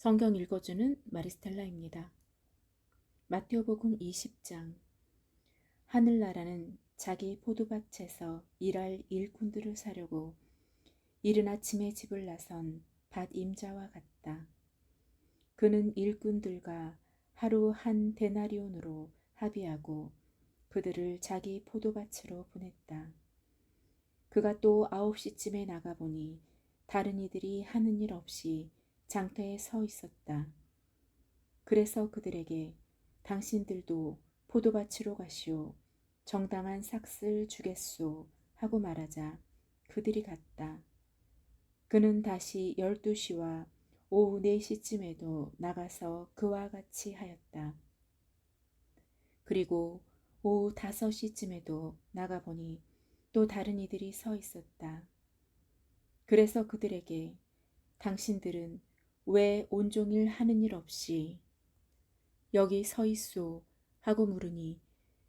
성경 읽어주는 마리스텔라입니다. 마태복음 20장. 하늘나라는 자기 포도밭에서 일할 일꾼들을 사려고 이른 아침에 집을 나선 밭 임자와 같다. 그는 일꾼들과 하루 한 데나리온으로 합의하고 그들을 자기 포도밭으로 보냈다. 그가 또 9시쯤에 나가보니 다른 이들이 하는 일 없이 장터에 서 있었다. 그래서 그들에게 당신들도 포도밭으로 가시오. 정당한 삭슬 주겠소 하고 말하자 그들이 갔다. 그는 다시 12시와 오후 4시쯤에도 나가서 그와 같이 하였다. 그리고 오후 5시쯤에도 나가보니 또 다른 이들이 서 있었다. 그래서 그들에게 당신들은 왜 온종일 하는 일 없이 여기 서 있소 하고 물으니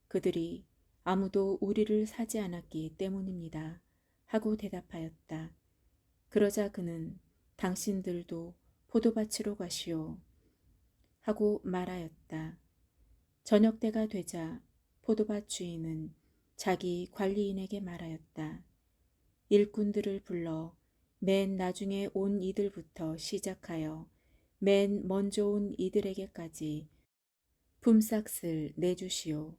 그들이 아무도 우리를 사지 않았기 때문입니다 하고 대답하였다. 그러자 그는 당신들도 포도밭으로 가시오 하고 말하였다. 저녁 때가 되자 포도밭 주인은 자기 관리인에게 말하였다. 일꾼들을 불러 맨 나중에 온 이들부터 시작하여 맨 먼저 온 이들에게까지 품삯을 내주시오.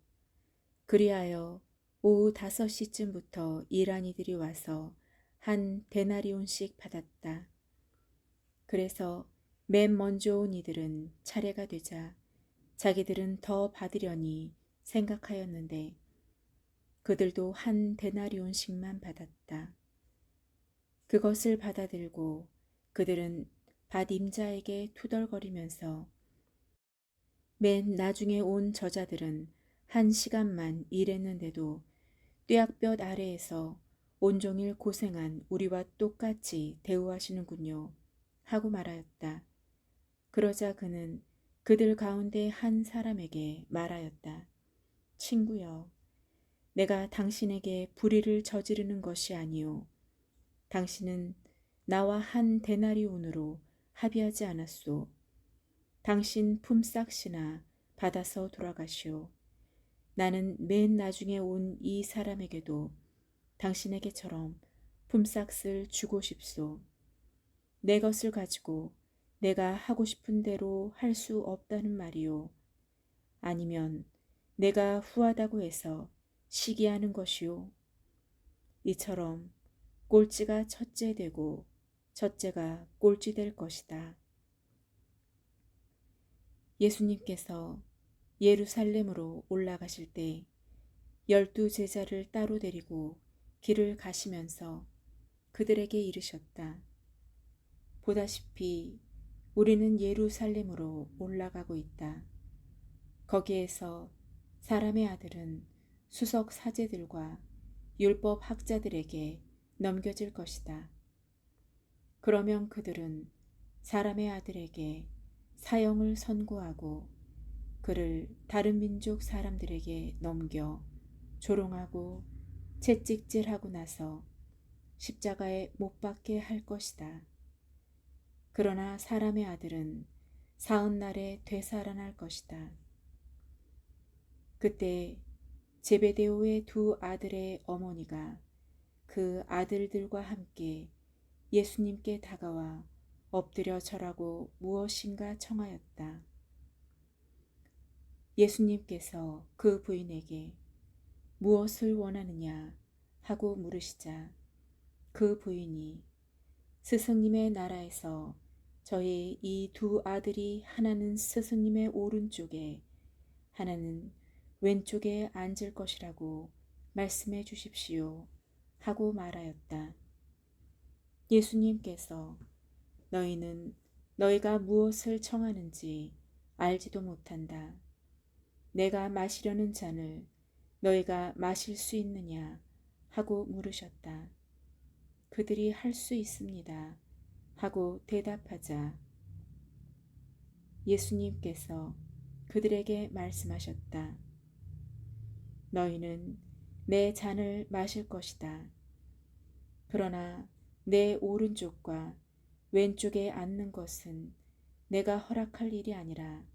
그리하여 오후 5시쯤부터 일한 이들이 와서 한 데나리온씩 받았다. 그래서 맨 먼저 온 이들은 차례가 되자 자기들은 더 받으려니 생각하였는데 그들도 한 데나리온씩만 받았다. 그것을 받아들고 그들은 밭 임자에게 투덜거리면서 맨 나중에 온 저자들은 1시간만 일했는데도 뙤약볕 아래에서 온종일 고생한 우리와 똑같이 대우하시는군요 하고 말하였다. 그러자 그는 그들 가운데 한 사람에게 말하였다. 친구여, 내가 당신에게 불의를 저지르는 것이 아니오. 당신은 나와 한 데나리온으로 합의하지 않았소. 당신 품삯이나 받아서 돌아가시오. 나는 맨 나중에 온 이 사람에게도 당신에게처럼 품삯을 주고 싶소. 내 것을 가지고 내가 하고 싶은 대로 할 수 없다는 말이오. 아니면 내가 후하다고 해서 시기하는 것이오. 이처럼 꼴찌가 첫째 되고 첫째가 꼴찌 될 것이다. 예수님께서 예루살렘으로 올라가실 때 12 제자를 따로 데리고 길을 가시면서 그들에게 이르셨다. 보다시피 우리는 예루살렘으로 올라가고 있다. 거기에서 사람의 아들은 수석 사제들과 율법 학자들에게 넘겨질 것이다. 그러면 그들은 사람의 아들에게 사형을 선고하고 그를 다른 민족 사람들에게 넘겨 조롱하고 채찍질하고 나서 십자가에 못 박게 할 것이다. 그러나 사람의 아들은 사흘날에 되살아날 것이다. 그때 제베데오의 2 아들의 어머니가 그 아들들과 함께 예수님께 다가와 엎드려 절하고 무엇인가 청하였다. 예수님께서 그 부인에게 무엇을 원하느냐 하고 물으시자 그 부인이 스승님의 나라에서 저희 이 2 아들이 하나는 스승님의 오른쪽에 하나는 왼쪽에 앉을 것이라고 말씀해 주십시오 하고 말하였다. 예수님께서 너희는 너희가 무엇을 청하는지 알지도 못한다. 내가 마시려는 잔을 너희가 마실 수 있느냐 하고 물으셨다. 그들이 할 수 있습니다 하고 대답하자 예수님께서 그들에게 말씀하셨다. 너희는 내 잔을 마실 것이다. 그러나 내 오른쪽과 왼쪽에 앉는 것은 내가 허락할 일이 아니라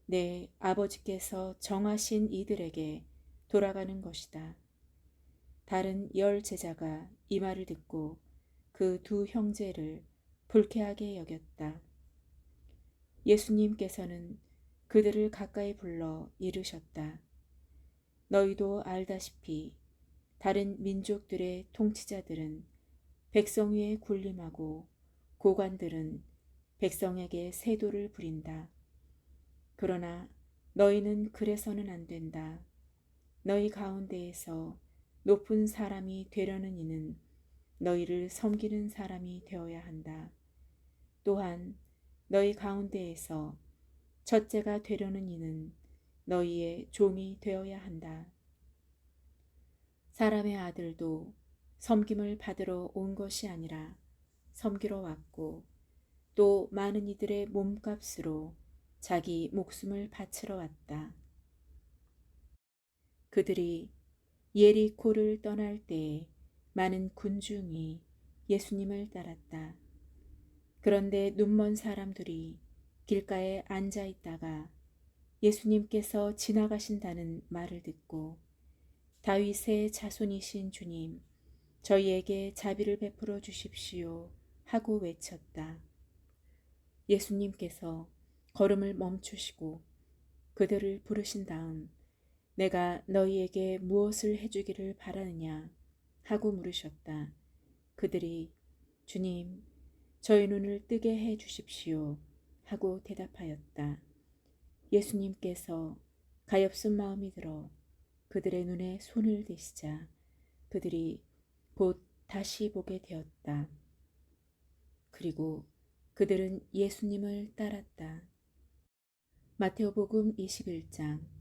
내 아버지께서 정하신 이들에게 돌아가는 것이다. 다른 10제자가 이 말을 듣고 그 두 형제를 불쾌하게 여겼다. 예수님께서는 그들을 가까이 불러 이르셨다. 너희도 알다시피 다른 민족들의 통치자들은 백성 위에 군림하고 고관들은 백성에게 세도를 부린다. 그러나 너희는 그래서는 안 된다. 너희 가운데에서 높은 사람이 되려는 이는 너희를 섬기는 사람이 되어야 한다. 또한 너희 가운데에서 첫째가 되려는 이는 너희의 종이 되어야 한다. 사람의 아들도 섬김을 받으러 온 것이 아니라 섬기러 왔고 또 많은 이들의 몸값으로 자기 목숨을 바치러 왔다. 그들이 예리코를 떠날 때에 많은 군중이 예수님을 따랐다. 그런데 눈먼 사람들이 길가에 앉아 있다가 예수님께서 지나가신다는 말을 듣고 다윗의 자손이신 주님, 저희에게 자비를 베풀어 주십시오 하고 외쳤다. 예수님께서 걸음을 멈추시고 그들을 부르신 다음 내가 너희에게 무엇을 해주기를 바라느냐 하고 물으셨다. 그들이 주님, 저희 눈을 뜨게 해 주십시오 하고 대답하였다. 예수님께서 가엾은 마음이 들어 그들의 눈에 손을 대시자 그들이 곧 다시 보게 되었다. 그리고 그들은 예수님을 따랐다. 마태복음 21장.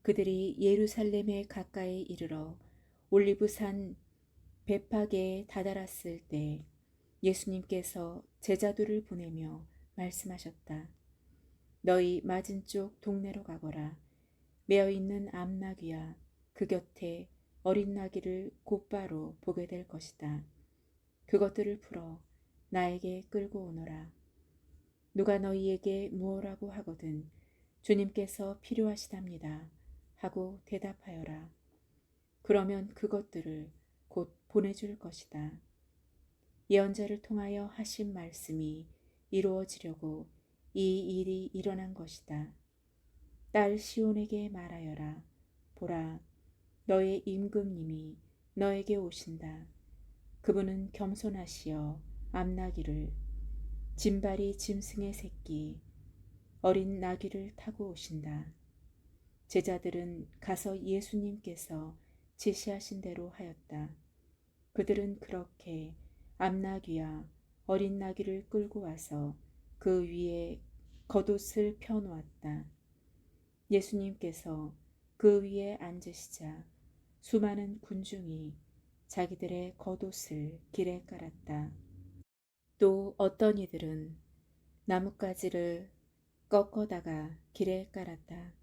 그들이 예루살렘에 가까이 이르러 올리브산 베파게에 다다랐을 때 예수님께서 제자들을 보내며 말씀하셨다. 너희 맞은쪽 동네로 가거라. 매어있는 암나귀와 그 곁에 어린 나귀를 곧바로 보게 될 것이다. 그것들을 풀어 나에게 끌고 오너라. 누가 너희에게 무엇라고 하거든 주님께서 필요하시답니다 하고 대답하여라. 그러면 그것들을 곧 보내줄 것이다. 예언자를 통하여 하신 말씀이 이루어지려고 이 일이 일어난 것이다. 딸 시온에게 말하여라. 보라, 너의 임금님이 너에게 오신다. 그분은 겸손하시어 암나귀를, 짐발이 짐승의 새끼, 어린 나귀를 타고 오신다. 제자들은 가서 예수님께서 지시하신 대로 하였다. 그들은 그렇게 암나귀와 어린 나귀를 끌고 와서 그 위에 겉옷을 펴놓았다. 예수님께서 그 위에 앉으시자 수많은 군중이 자기들의 겉옷을 길에 깔았다. 또 어떤 이들은 나뭇가지를 꺾어다가 길에 깔았다.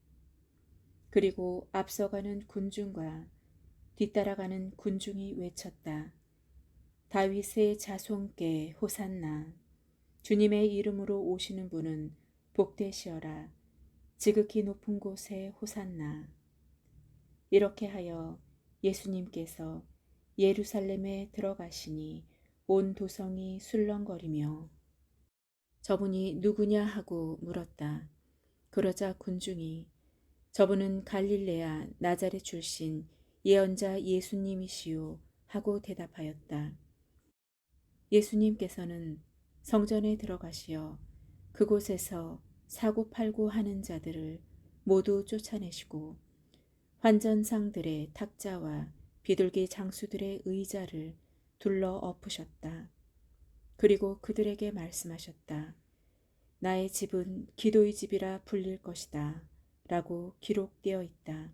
그리고 앞서가는 군중과 뒤따라가는 군중이 외쳤다. 다윗의 자손께 호산나. 주님의 이름으로 오시는 분은 복되시어라. 지극히 높은 곳에 호산나. 이렇게 하여 예수님께서 예루살렘에 들어가시니 온 도성이 술렁거리며 저분이 누구냐 하고 물었다. 그러자 군중이 저분은 갈릴레아 나자렛 출신 예언자 예수님이시오 하고 대답하였다. 예수님께서는 성전에 들어가시어 그곳에서 사고팔고 하는 자들을 모두 쫓아내시고 환전상들의 탁자와 비둘기 장수들의 의자를 둘러 엎으셨다. 그리고 그들에게 말씀하셨다. 나의 집은 기도의 집이라 불릴 것이다 라고 기록되어 있다.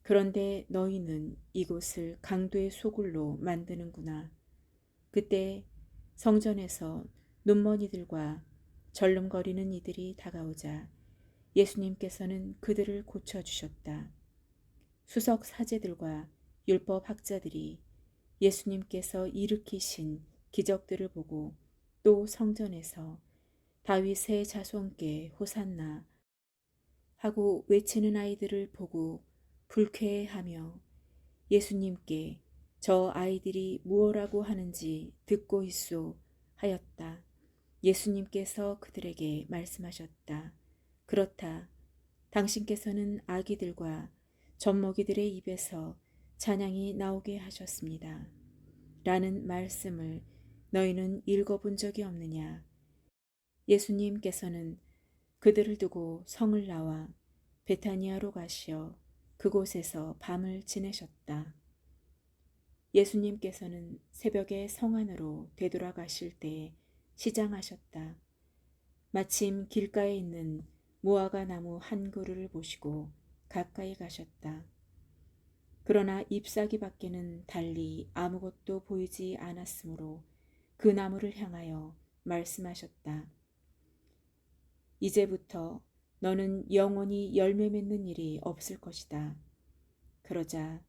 그런데 너희는 이곳을 강도의 소굴로 만드는구나. 그때 성전에서 눈먼이들과 절름거리는 이들이 다가오자 예수님께서는 그들을 고쳐주셨다. 수석 사제들과 율법 학자들이 예수님께서 일으키신 기적들을 보고 또 성전에서 다윗의 자손께 호산나 하고 외치는 아이들을 보고 불쾌해하며 예수님께 저 아이들이 무엇라고 하는지 듣고 있소 하였다. 예수님께서 그들에게 말씀하셨다. 그렇다. 당신께서는 아기들과 젖먹이들의 입에서 찬양이 나오게 하셨습니다. 라는 말씀을 너희는 읽어본 적이 없느냐? 예수님께서는 그들을 두고 성을 나와 베타니아로 가시어 그곳에서 밤을 지내셨다. 예수님께서는 새벽에 성 안으로 되돌아가실 때에 시장하셨다. 마침 길가에 있는 무화과 나무 한 그루를 보시고 가까이 가셨다. 그러나 잎사귀 밖에는 달리 아무것도 보이지 않았으므로 그 나무를 향하여 말씀하셨다. 이제부터 너는 영원히 열매 맺는 일이 없을 것이다. 그러자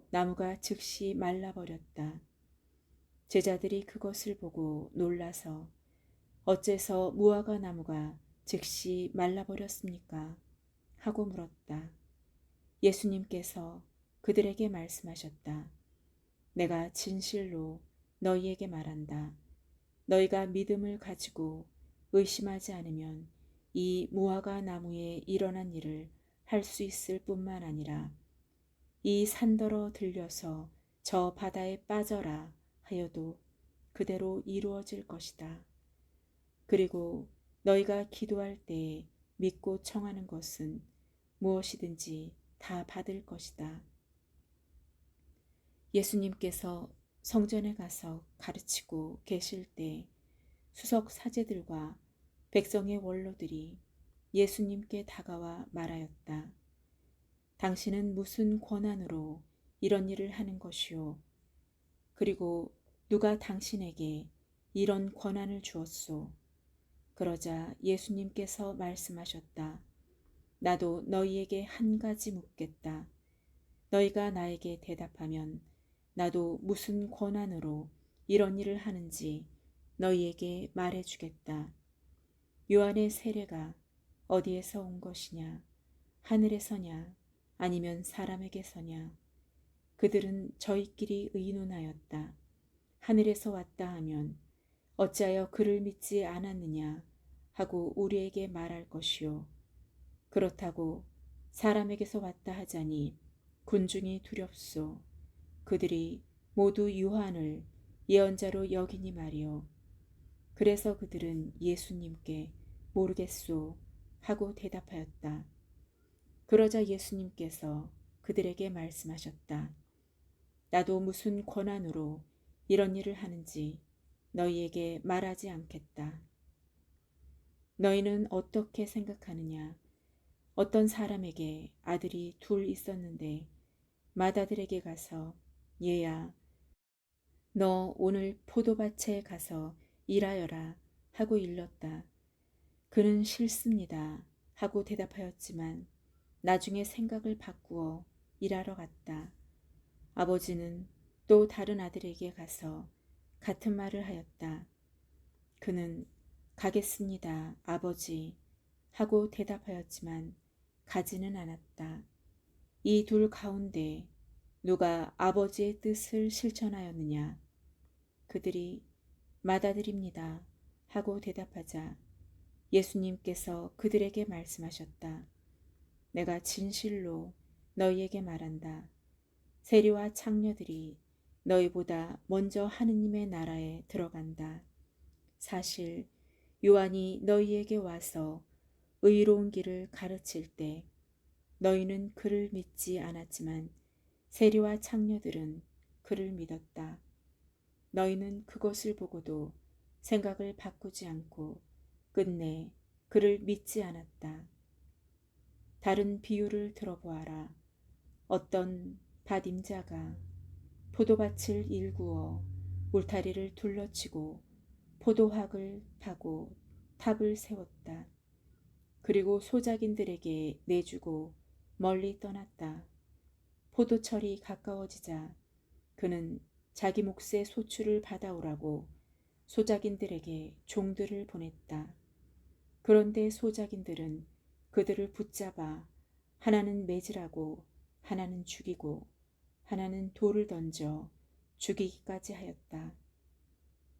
나무가 즉시 말라버렸다. 제자들이 그것을 보고 놀라서 어째서 무화과 나무가 즉시 말라버렸습니까? 하고 물었다. 예수님께서 그들에게 말씀하셨다. 내가 진실로 너희에게 말한다. 너희가 믿음을 가지고 의심하지 않으면 이 무화과 나무에 일어난 일을 할 수 있을 뿐만 아니라 이 산더러 들려서 저 바다에 빠져라 하여도 그대로 이루어질 것이다. 그리고 너희가 기도할 때에 믿고 청하는 것은 무엇이든지 다 받을 것이다. 예수님께서 성전에 가서 가르치고 계실 때 수석 사제들과 백성의 원로들이 예수님께 다가와 말하였다. 당신은 무슨 권한으로 이런 일을 하는 것이오? 그리고 누가 당신에게 이런 권한을 주었소? 그러자 예수님께서 말씀하셨다. 나도 너희에게 한 가지 묻겠다. 너희가 나에게 대답하면 나도 무슨 권한으로 이런 일을 하는지 너희에게 말해주겠다. 요한의 세례가 어디에서 온 것이냐? 하늘에서냐? 아니면 사람에게서냐? 그들은 저희끼리 의논하였다. 하늘에서 왔다 하면 어찌하여 그를 믿지 않았느냐 하고 우리에게 말할 것이요. 그렇다고 사람에게서 왔다 하자니 군중이 두렵소. 그들이 모두 요한을 예언자로 여기니 말이요. 그래서 그들은 예수님께 모르겠소 하고 대답하였다. 그러자 예수님께서 그들에게 말씀하셨다. 나도 무슨 권한으로 이런 일을 하는지 너희에게 말하지 않겠다. 너희는 어떻게 생각하느냐? 어떤 사람에게 아들이 둘 있었는데 맏아들에게 가서 얘야, 너 오늘 포도밭에 가서 일하여라 하고 일렀다. 그는 싫습니다 하고 대답하였지만 나중에 생각을 바꾸어 일하러 갔다. 아버지는 또 다른 아들에게 가서 같은 말을 하였다. 그는 가겠습니다, 아버지 하고 대답하였지만 가지는 않았다. 이 둘 가운데 누가 아버지의 뜻을 실천하였느냐? 그들이 맏아들입니다 하고 대답하자 예수님께서 그들에게 말씀하셨다. 내가 진실로 너희에게 말한다. 세리와 창녀들이 너희보다 먼저 하느님의 나라에 들어간다. 사실 요한이 너희에게 와서 의로운 길을 가르칠 때 너희는 그를 믿지 않았지만 세리와 창녀들은 그를 믿었다. 너희는 그것을 보고도 생각을 바꾸지 않고 끝내 그를 믿지 않았다. 다른 비유를 들어보아라. 어떤 밭임자가 포도밭을 일구어 울타리를 둘러치고 포도학을 파고 탑을 세웠다. 그리고 소작인들에게 내주고 멀리 떠났다. 포도철이 가까워지자 그는 자기 몫의 소출을 받아오라고 소작인들에게 종들을 보냈다. 그런데 소작인들은 그들을 붙잡아 하나는 매질하고 하나는 죽이고 하나는 돌을 던져 죽이기까지 하였다.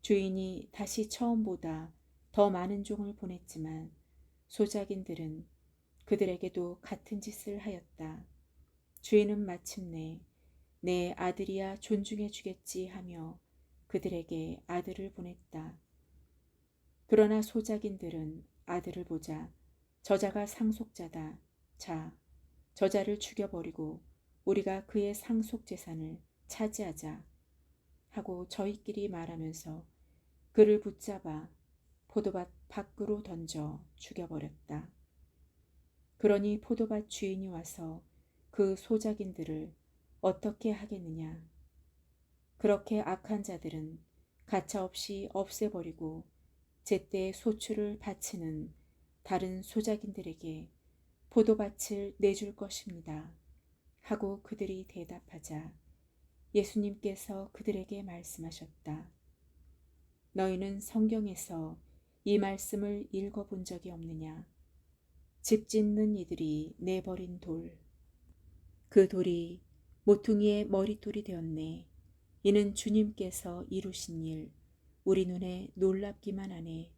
주인이 다시 처음보다 더 많은 종을 보냈지만 소작인들은 그들에게도 같은 짓을 하였다. 주인은 마침내 내 아들이야 존중해 주겠지 하며 그들에게 아들을 보냈다. 그러나 소작인들은 아들을 보자 저자가 상속자다. 자, 저자를 죽여버리고 우리가 그의 상속 재산을 차지하자 하고 저희끼리 말하면서 그를 붙잡아 포도밭 밖으로 던져 죽여버렸다. 그러니 포도밭 주인이 와서 그 소작인들을 어떻게 하겠느냐. 그렇게 악한 자들은 가차없이 없애버리고 제때 소출을 바치는 다른 소작인들에게 포도밭을 내줄 것입니다. 하고 그들이 대답하자 예수님께서 그들에게 말씀하셨다. 너희는 성경에서 이 말씀을 읽어본 적이 없느냐. 집 짓는 이들이 내버린 돌. 그 돌이 모퉁이의 머릿돌이 되었네. 이는 주님께서 이루신 일, 우리 눈에 놀랍기만 하네.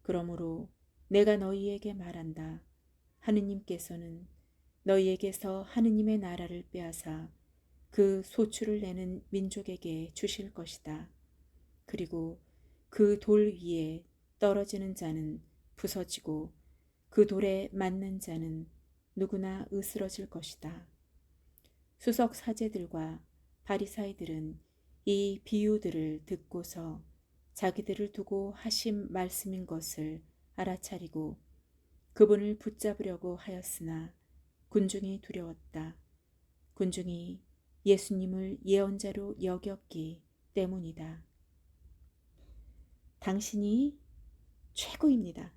그러므로 내가 너희에게 말한다. 하느님께서는 너희에게서 하느님의 나라를 빼앗아 그 소출을 내는 민족에게 주실 것이다. 그리고 그 돌 위에 떨어지는 자는 부서지고 그 돌에 맞는 자는 누구나 으스러질 것이다. 수석 사제들과 바리사이들은 이 비유들을 듣고서 자기들을 두고 하신 말씀인 것을 알아차리고 그분을 붙잡으려고 하였으나 군중이 두려웠다. 군중이 예수님을 예언자로 여겼기 때문이다. 당신이 최고입니다.